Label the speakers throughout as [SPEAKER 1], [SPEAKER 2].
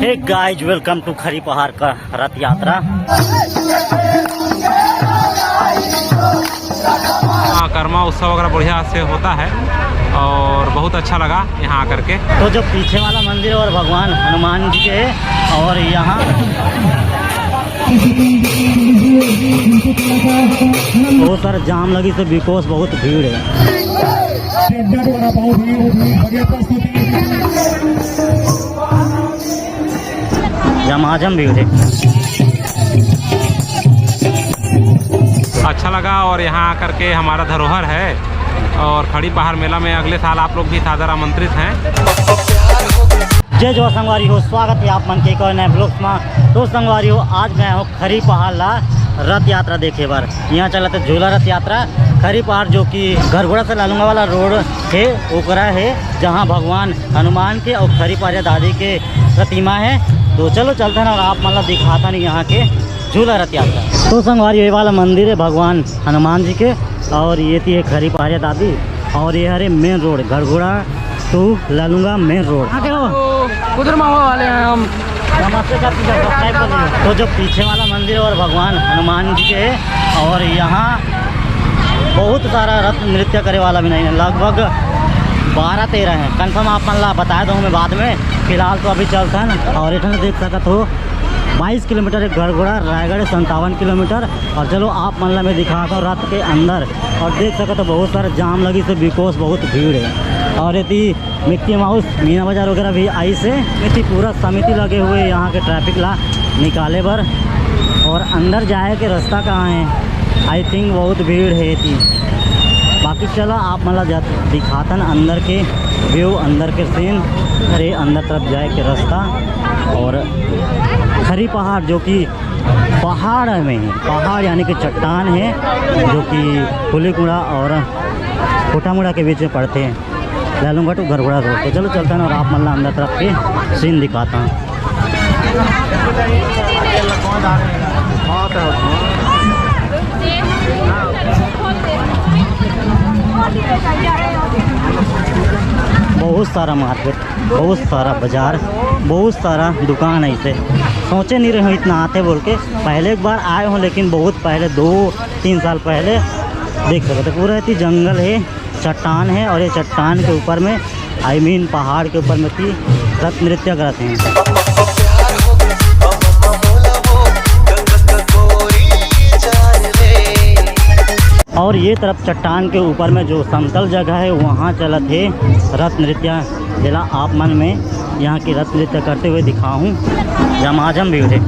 [SPEAKER 1] Hey guys, welcome to खरी पहाड़ का रथ यात्रा।
[SPEAKER 2] कर्मा उत्सव वगैरह बढ़िया से होता है और बहुत अच्छा लगा यहाँ आकर के।
[SPEAKER 1] तो जो पीछे वाला मंदिर और भगवान हनुमान जी के है और यहाँ बहुत सारा जाम लगी से बिकॉज बहुत भीड़ है। जमाजम भीड़ है।
[SPEAKER 2] अच्छा लगा और यहाँ आकर के हमारा धरोहर है और खड़ी पहाड़ मेला में अगले साल आप लोग भी सादर आमंत्रित हैं।
[SPEAKER 1] जय जो संगवारी हो, स्वागत है आप मन के एक और नए ब्लॉग्स में। तो संगवारी हो, आज मैं हूँ खरी पहाड़ ला रथ यात्रा देखे बार। यहाँ चला था झूला रथ यात्रा। खरी पहाड़ जो कि घरघोड़ा से लालूंगा वाला रोड है ओकरा है, जहाँ भगवान हनुमान के और खरी पहाड़ दादी के प्रतिमा है। तो चलो चलते हैं और आप मतलब दिखाता नहीं यहाँ के झूला रथ यात्रा। तो संगवारी ये वाला मंदिर है भगवान हनुमान जी के और ये थी है खरी पहाड़ दादी और ये हरे main road Gharghoda to Lailunga main road.
[SPEAKER 2] उधर मामा वाले हैं हम।
[SPEAKER 1] नमस्ते का सब्सक्राइब कर लीजिए। तो जो पीछे वाला मंदिर और भगवान हनुमान जी के है और यहाँ बहुत सारा रथ नृत्य करे वाला भी नहीं है, लगभग 12-13 हैं। कंफर्म आप मन ला बता दूँ मैं बाद में। फिलहाल तो अभी चलता है ना। और इतना देख सकते हो 22 किलोमीटर है घरघोड़ा, रायगढ़ 57 किलोमीटर। और चलो आप मन ला मैं दिखाता हूँ रथ के अंदर और देख सकते हो बहुत सारा जाम लगी से बिकॉज बहुत भीड़ है। और यदि मिक्की माउस मीना बाजार वगैरह भी आई से इतनी पूरा समिति लगे हुए यहाँ के ट्रैफिक ला निकाले बर। और अंदर जाए के रास्ता कहाँ है, आई थिंक बहुत भीड़ है थी। बाकी चलो आप मतलब दिखाता ना अंदर के व्यू, अंदर के सीन। अरे अंदर तरफ जाए के रास्ता और खरी पहाड़ जो कि पहाड़ में है, पहाड़ यानी कि चट्टान है जो कि फुलीकुड़ा और कोटामुड़ा के बीच में पड़ते हैं। लालूंगा टू घरघोड़ा रोड। तो चलो चलता है और आप मतलब अंदर तरफ के सीन दिखाता हूँ। बहुत सारा मार्केट, बहुत सारा बाजार, बहुत सारा दुकान ऐसे सोचे नहीं रहे इतना आते बोल के। पहले एक बार आए हूँ लेकिन बहुत पहले 2-3 साल पहले। देख सकते पूरा इतनी जंगल है, चट्टान है और ये चट्टान के ऊपर में पहाड़ के ऊपर में थी रथ नृत्य करते हैं। और ये तरफ चट्टान के ऊपर में जो समतल जगह है वहाँ चला थे रथ नृत्य। जिला आप मन में यहाँ की रथ नृत्य करते हुए दिखाऊँ। जमाजम भीड़ है।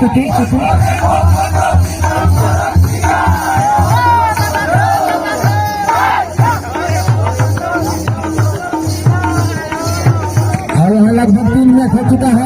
[SPEAKER 3] प्रस्तुति और यहाँ लगभग 3 मिनट हो चुका है।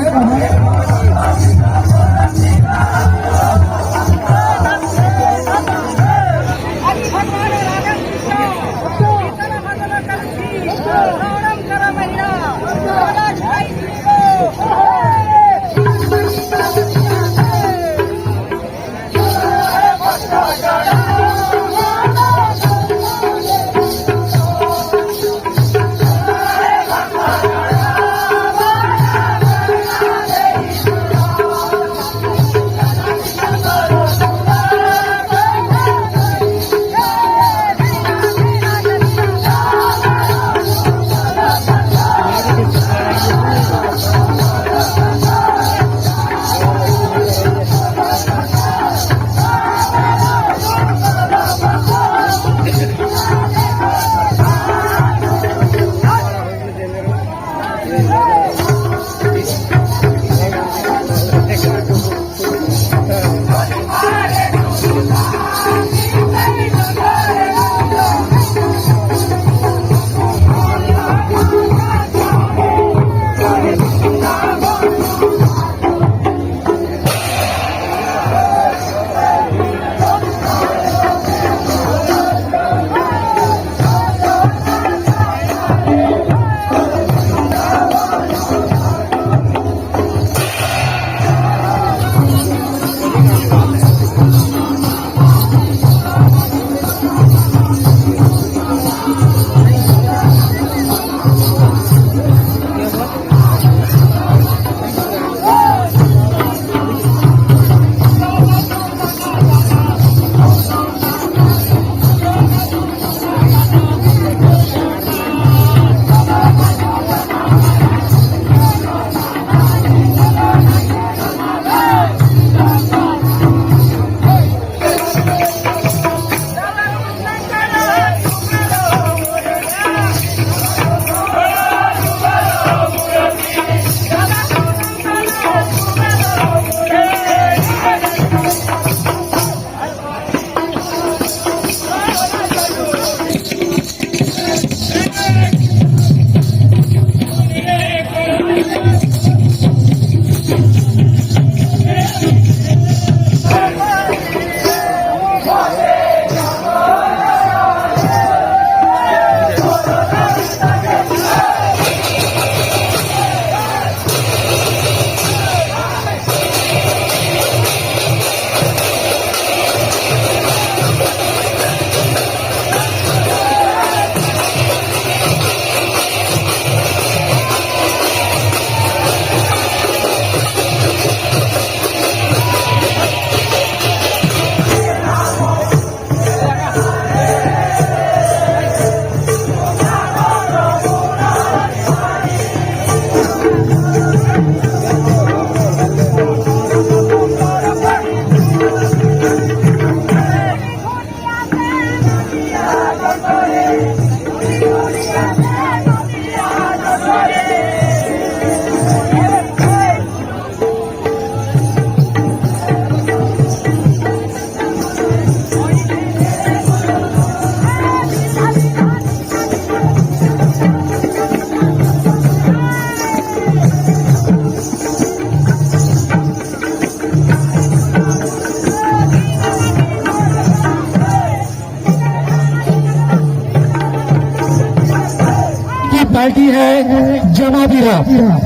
[SPEAKER 3] पार्टी है जमाबीरा,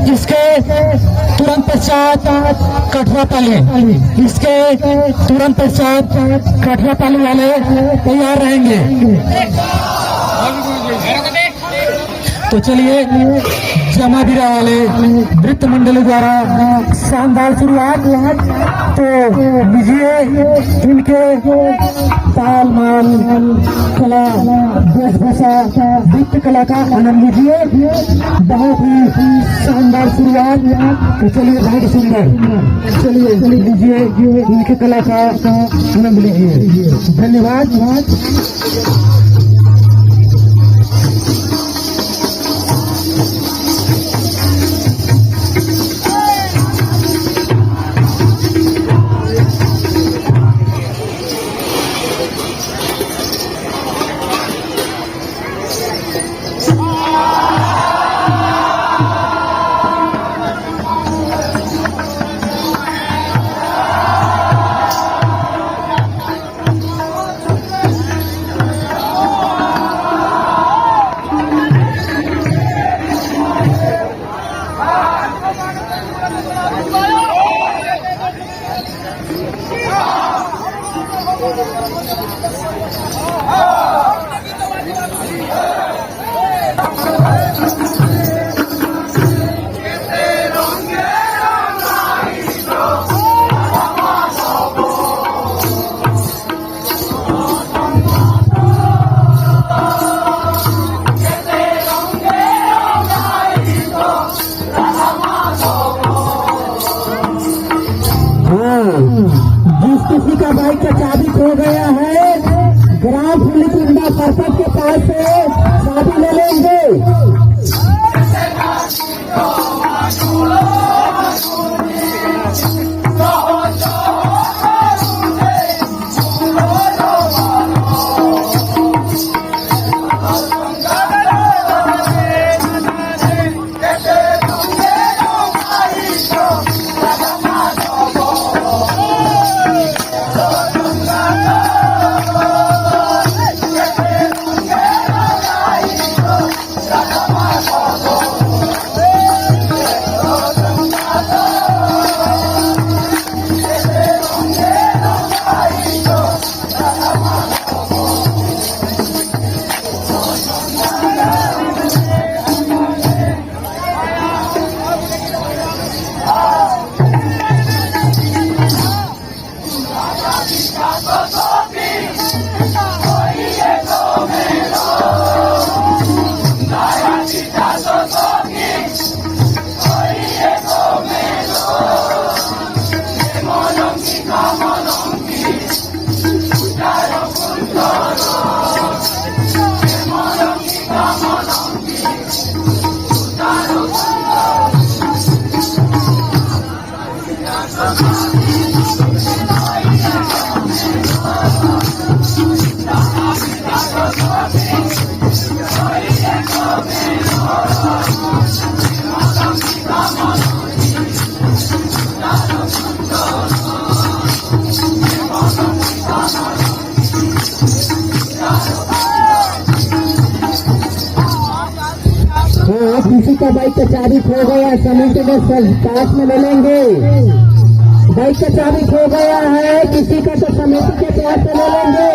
[SPEAKER 3] जिसके तुरंत पश्चात कठरापाली, इसके तुरंत पश्चात कठरापाली वाले तैयार रहेंगे। तो चलिए जमाबीरा वाले नृत्य मंडली द्वारा शानदार शुरुआत। तो लीजिए इनके ताल माल कला वेशभूषा नृत्य कला का आनंद लीजिए। बहुत ही शानदार शुरुआत। तो चलिए बहुत सुंदर, चलिए लीजिए इनके कला का आनंद लीजिए। धन्यवाद। किसी का बाइक का चाबी खो गया है, ग्राम पुलिस इंदा सरपंच के पास से चाबी ले लेंगे। किसी का बाइक का चाबी खो गया, समीर के पास में ले लेंगे। बाइक का चाबी खो गया है किसी का, तो समिति के पास में ले लेंगे।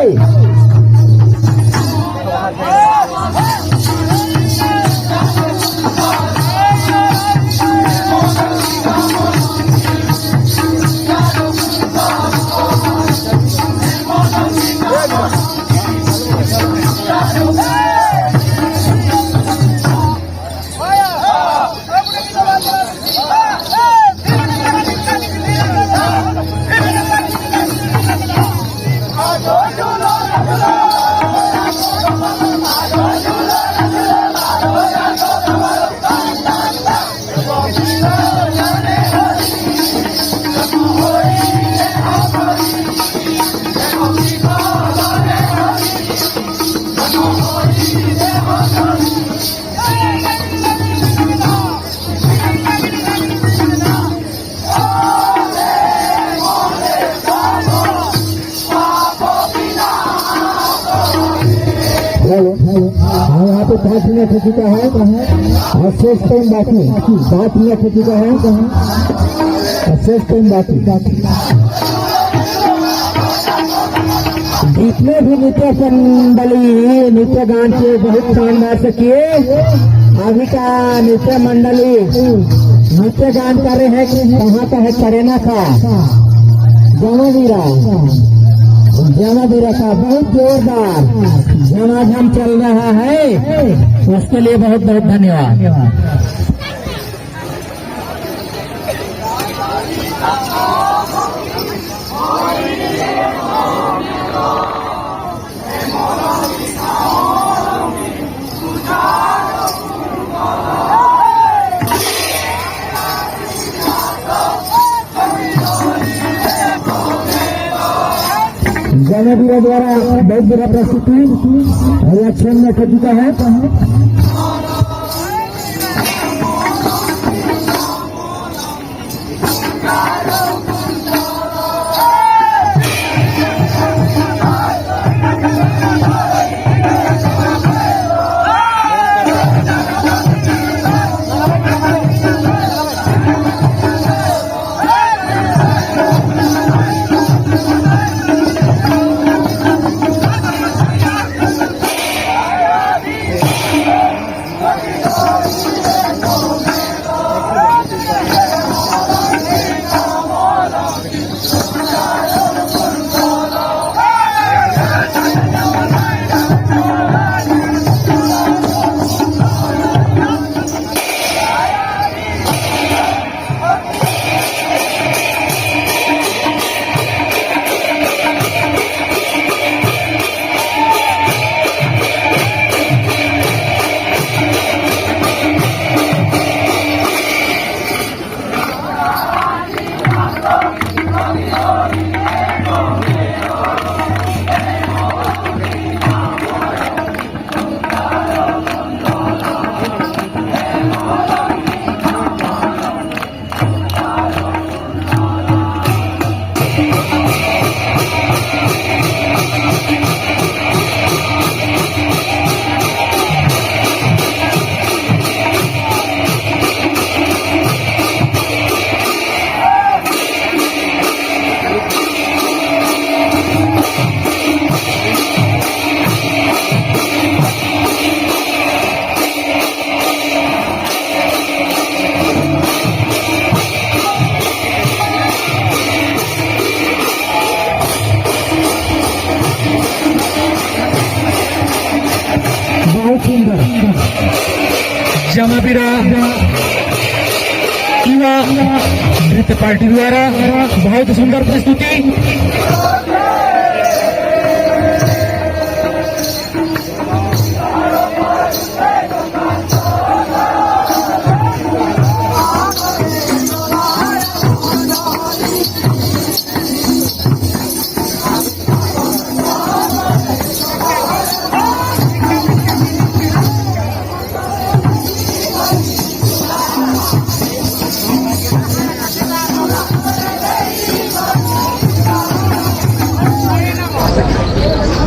[SPEAKER 3] यहाँ पे 5 मिनट हो चुका है और शेष टाइम बाकी 5 मिनट हो चुका है और शेष टाइम बाकी। जितने भी नृत्य मंडली नृत्य गान के बहुत शानदार से किए, अभी का नृत्य मंडली नृत्य गान कर रहे हैं। कहाँ का है? करेना का जमावीरा का बहुत जोरदार झमाझम चल रहा है, उसके लिए बहुत बहुत धन्यवाद। जमावीरा द्वारा बहुत बड़ा प्रस्तुति रिएक्शन में कर चुका है। सुंदर जमापीरा युवा नृत्य पार्टी द्वारा बहुत सुंदर प्रस्तुति।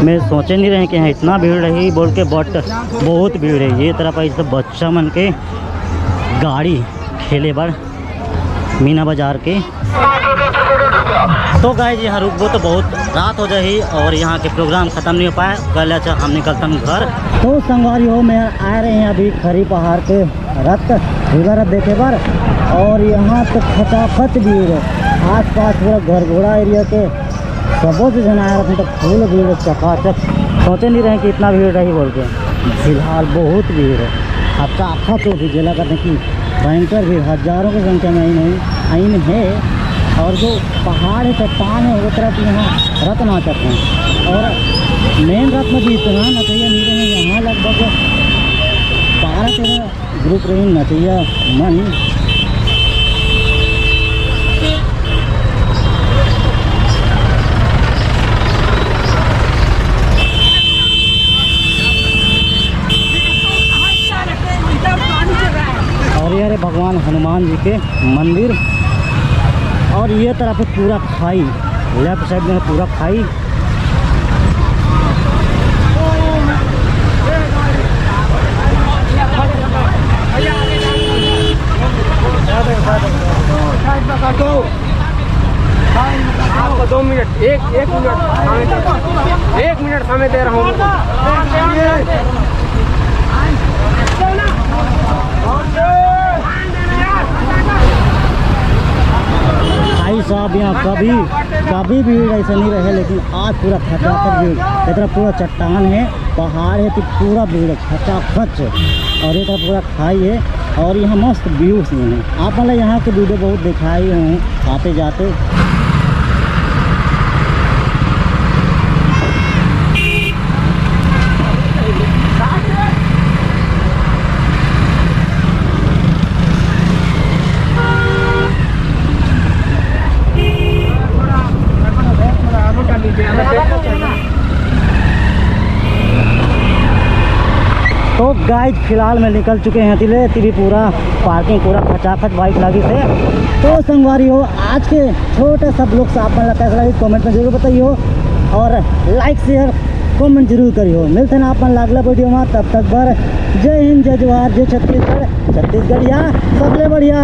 [SPEAKER 1] मैं सोचे नहीं रहे कि यहाँ इतना भीड़ रही बोल के, बट बहुत भीड़ है। ये तरफ ऐसे बच्चा मन के गाड़ी खेले बार मीना बाजार के। तो गाइस यहाँ रुकबो तो बहुत रात हो जाही और यहाँ के प्रोग्राम ख़त्म नहीं हो पाया। कल अच्छा हम निकलता हूँ घर। तो संगवारी हो मैं आ रहे हैं अभी खरी पहाड़ के रथ रिवर देखे बार, और यहाँ तो खचाखच भीड़ है। आस पास पूरा घर घोड़ा एरिया के सबों से जनाया रखने तो फुल भीड़ चकाचक। सोचे नहीं रहे कि इतना भीड़ रही बोल के। फिलहाल बहुत भीड़ है। आपका आखा तो भी जिला करने की भयंकर भीड़, हज़ारों की संख्या में आइन है। और जो पहाड़ है चट्टान है वो तरफ यहाँ रथ नाचक हैं, और मेन रथ में भी इतना नचैया नहीं रहे। यहाँ लगभग 12-13 ग्रुप रही नचैया मन। और ये भगवान हनुमान जी के मंदिर, और ये तरफ पूरा खाई, लेफ्ट साइड में पूरा खाई।
[SPEAKER 2] आपको 2 मिनट, एक मिनट समय दे रहा हूँ।
[SPEAKER 1] भाई साहब यहाँ कभी भीड़ ऐसा नहीं रहे, लेकिन आज पूरा खचाखच भीड़। इतना पूरा चट्टान है, पहाड़ है तो पूरा भीड़ खचाखच, और ये पूरा खाई है। और यहाँ मस्त व्यू सीन है। आप मतलब यहाँ के वीडियो बहुत दिखाई हूँ आते जाते। तो गाइस फिलहाल में निकल चुके हैं तिले पूरा पार्किंग पूरा खचाखच बाइक लगी थे। तो संगवारी हो आज के छोटे सब लोग से आप मन कैसा लगी कमेंट में जरूर बताइए, और लाइक शेयर कमेंट जरूर करिए। मिलते हैं आप अगला वीडियो में, तब तक बर जय हिंद, जय जवाहर, जय छत्तीसगढ़, छत्तीसगढ़िया सबले बढ़िया।